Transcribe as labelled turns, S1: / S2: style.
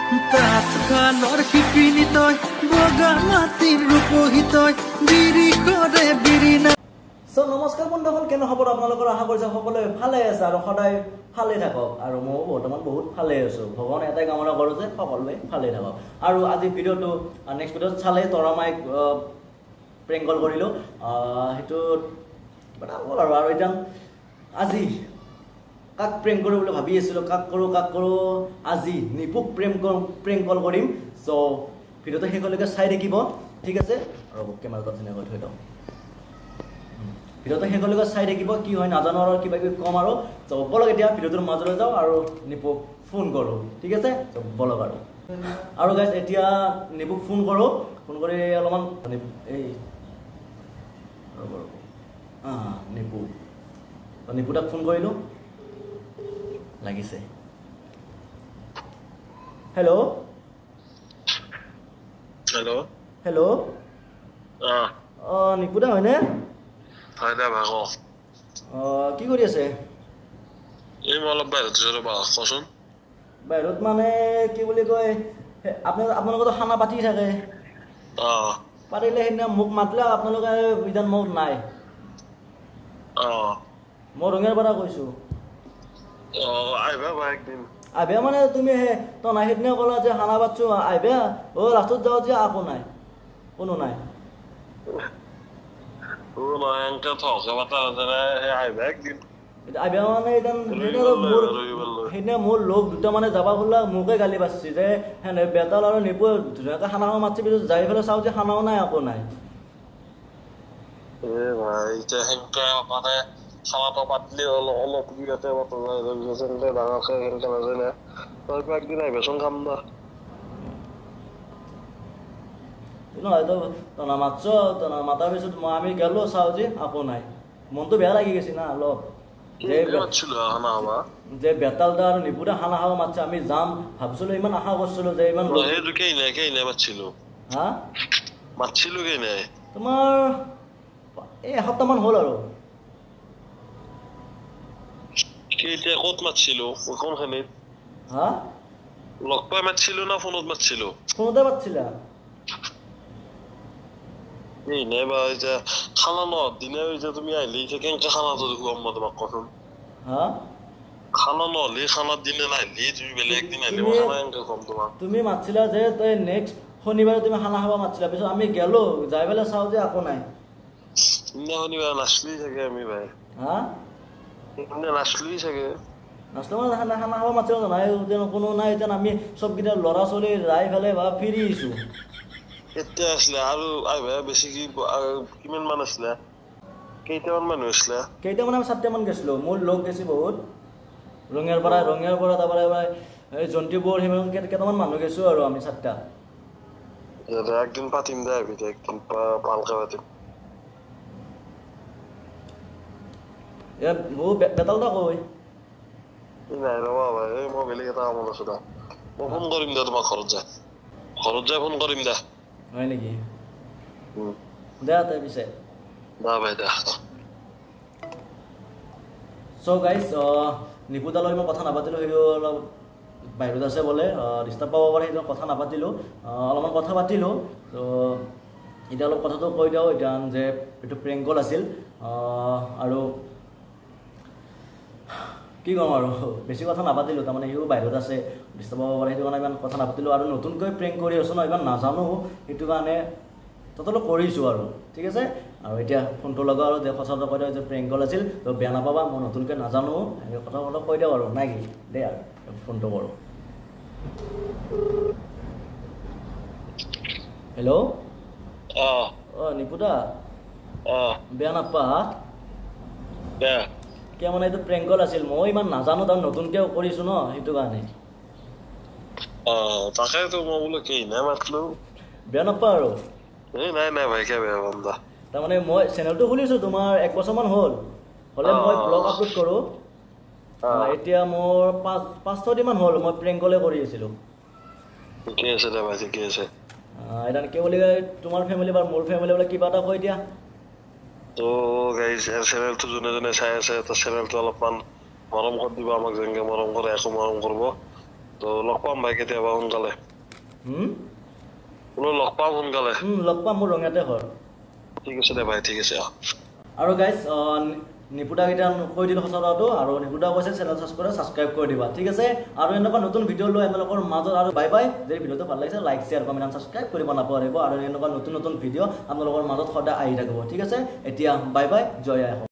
S1: তাত খালৰ শিপিনী তই বগা মাটিৰ ৰূপহী তই বিৰি কৰে বিৰি না
S2: নমস্কাৰ বন্ধুসকল, কেনে খবৰ আপোনালোকৰ? আশা কৰিছোঁ সকলোৱে ভালে আছে আৰু সদায় ভালে থাকক। আৰু মই বৰ্তমান বহুত ভালে আছোঁ। ভগৱান এটাই কামনা কৰোঁ যে সকলোৱে ভালে থাকক। আৰু আজি ভিডিঅ'টো নেক্সট ভিডিঅ'ত চালে তৰামাইক প্ৰেংক কল কৰিলোঁ, সেইটো হ'ল আৰু এতিয়া আজি কাক প্ৰেংক কৰোঁ বুলি ভাবি আছিলোঁ। কাক কৰোঁ আজি নিপুক প্ৰেংক কল কৰিম। চ' ভিডিঅ'টো শেষলৈকে চাই থাকিব, ঠিক আছে? আৰু কেমেৰাটো ধুনীয়াকৈ থৈ লওঁ। ভিডিঅ'টো শেষলৈকে চাই থাকিব, কি হয় নাজানো আৰু কিবা কিবি কম আৰু। চ' বলক এতিয়া ভিডিঅ'টোৰ মাজলৈ যাওঁ আৰু নিপুক ফোন কৰোঁ, ঠিক আছে? চ' বলক আৰু গাইজ এতিয়া নিপুক ফোন কৰোঁ। ফোন কৰি অলপমান এই নিপু তাক ফোন কৰিলোঁ, লাগিছে। হেল্ল'
S3: হেল্ল'
S2: হেল্ল' নিপু দা হয়নে?
S3: হয় দে ভাগ।
S2: কি কৰি আছে?
S3: এই মই অলপ বাহিৰত আছোঁ ৰ'বা, কচোন।
S2: বাহিৰত মানে কি বুলি কয়, আপোনালোকেতো খানা পাতি থাকে, পাৰিলে সেইদিনা মোক মাতিলে, আপোনালোকে ইমান মোক নাই। মই ৰঙিয়াৰ পৰা কৈছোঁ।
S3: আহিবা বা একদিন।
S2: আহিবা মানে তুমি তই নাই সেইদিনা ক'লা যে খানা পাতছোঁ আহিবা, লাষ্টত যাওঁ যে আকৌ নাই, কোনো নাই। আহিবা মানে সেইদিনা মোৰ লগ দুটা মানে যাবা খোলা মোকে গালি পাৰছি যে সেনে বেতাল আৰু নিপু ধুনীয়াকৈ খানা খাব মাতিছে, পিছত যাই পেলাই চাওঁ যে খানাও নাই, আকৌ নাই।
S3: খানাটো পাতলি অলপ ইয়াতে ডাঙৰকে সেনেকে নাজানে, তই একদিন আহিবাচোন খাম দা।
S2: নহয় তনা মাতছ, তনা মাতাৰ পিছত আমি গেলো চাওঁ যে আকৌ নাই। মনটো বেয়া লাগি গৈছে না অলপ, যে বেতাল দা আৰু নিপুদা খানা খাব মাতছে, আমি যাম ভাবছিলো, ইমান আশা কৰিছিলো যে ইমান তোমাৰ এই এসপ্তাহমান হ'ল আৰু।
S3: ক'ত মাতিছিলো? কোনখিনিত?
S2: হা?
S3: লগ পাই মাতিছিলো না ফোনত মাতিছিলো?
S2: ফোনতে মাতিছিলা।
S3: খানা দিনে তুমি আহিলে কেনেকে খানাটো গম মই তোমাক কচোন। খানা নহলে খানাৰ দিনে নাহিলে তুমি বেলেগ দিন আহিলে মই খানা কেনেকে কম তোমাক?
S2: তুমি মাতিছিলা যে তই নেক্সট শনিবাৰে তুমি খানা খাব মাতিছিলা, পিছত আমি গেলো যাই পেলাই চাওঁ যে আকৌ নাই।
S3: শনিবাৰ নাচলি চাগে আমি ভাই। নাচলি চাগে।
S2: নাচলো মানে খানা খাব মাতিছিলো নাই, কোনো নাই। এতিয়া আমি চবকেইটা ল'ৰা ছোৱালী যাই পেলাই বা ফিৰি আহিছোঁ।
S3: এতিয়া আছিলে আৰু আহিবা বেছি কিমান মান আছিলে? কেইটামান মানুহ আছিলে?
S2: কেইটামান আমি 7টামান গৈছিলোঁ। মোৰ লগ গেছি বহুত, ৰঙিয়াৰ পৰা তাৰপৰা এই জন্তিপুৰ সিমান কেইটামান মানুহ গৈছোঁ আৰু আমি 7টা।
S3: একদিন পাতিম দে, আহিবি একদিন ভালকে পাতিম।
S2: বেতাল দা কৈ
S3: নাই ৰবা ভাই, মই বেলেগ এটা কামত আছো দা। মই ফোন কৰিম দে তোমাক ঘৰত যাই ফোন কৰিম দে।
S2: হয় নেকি? দে তাৰ পিছে
S3: দা ভাই দে।
S2: চ' গাইজ নিপুদালৈ মই কথা নাপাতিলোঁ, সেইটো অলপ বাহিৰত আছে বোলে, ডিষ্টাৰ্ব পাব পাৰে, সেইটো কথা নাপাতিলোঁ। অলপমান কথা পাতিলোঁ। ত' এতিয়া অলপ কথাটো কৈ দিওঁ এতিয়া যে এইটো প্ৰেংক কল আছিল, আৰু কি ক'ম আৰু বেছি কথা নাপাতিলোঁ। তাৰমানে সিও বাহিৰত আছে, ডিষ্টাৰ্ব পাব পাৰে, সেইটো কাৰণে ইমান কথা নাপাতিলোঁ। আৰু নতুনকৈ প্ৰেংক কৰি আছোঁ ন, ইমান নাজানো, সেইটো কাৰণে তহঁতক কৰিছোঁ আৰু, ঠিক আছে? আৰু এতিয়া ফোনটো লগাওঁ আৰু কথাটো কৈ দিওঁ যে প্ৰেংক কল আছিল, তো বেয়া নাপাবা, মই নতুনকৈ নাজানো, এনেকৈ কথা অলপ কৈ দিওঁ আৰু নাই কি দেই। আৰু ফোনটো কৰোঁ। হেল্ল', নিপুদা, বেয়া নাপা? কিয় মানে এইটো প্ৰেংক কল আছিল, মই ইমান নাজানো, তাৰ নতুনকৈ কৰিছোঁ ন, সেইটো কাৰণে।
S3: তাকেতো মই বোলো কি নাই মাতলো,
S2: বেয়া নাপা আৰু?
S3: নাই ভাই, কিয় বেয়া পাম দা।
S2: তাৰমানে মই চেনেলটো খুলিছোঁ তোমাৰ 1 বছৰমান হ'ল, হ'লে মই ব্লগ আপলোড কৰোঁ। এতিয়া মোৰ 5-6 দিনমান হ'ল মই প্ৰেংক কলে কৰি আছিলোঁ।
S3: ঠিকে আছে দে ভাই, ঠিকে আছে।
S2: এতিয়া কি বুলি কয়, তোমাৰ ফেমিলি বা মোৰ ফেমিলি বোলে কিবা এটা কৈ দিয়া।
S3: তো গাইজ চেনেলটো যোনে চাই আছে, তো চেনেলটো অলপমান মৰম কৰি দিব, আমাক যেনেকৈ মৰম কৰে একো মৰম কৰিব। তো লগ পাম ভাই কেতিয়াবা সোনকালে বোলো লগ পাম সোনকালে
S2: লগ পাম মোৰ ৰঙিয়াতে ঘৰ
S3: ঠিক আছে দে ভাই ঠিক আছে
S2: আৰু গাইজ নিপুদা কেইটা কৈ দিলোঁ সঁচা কথাটো আৰু নিপুদা কৈছে চেনেল ছাবস্ক্ৰাইব কৰি দিবা ঠিক আছে আৰু এনেকুৱা নতুন ভিডিঅ' লৈ আপোনালোকৰ মাজত আৰু বাই বাই যদি ভিডিঅ'টো ভাল লাগিছে লাইক শ্বেয়াৰ কমেণ্ট ছাবস্ক্ৰাইব কৰিব নাপাহৰিব আৰু এনেকুৱা নতুন নতুন ভিডিঅ' আপোনালোকৰ মাজত সদায় আহি থাকিব ঠিক আছে এতিয়া বাই বাই জয় আই অসম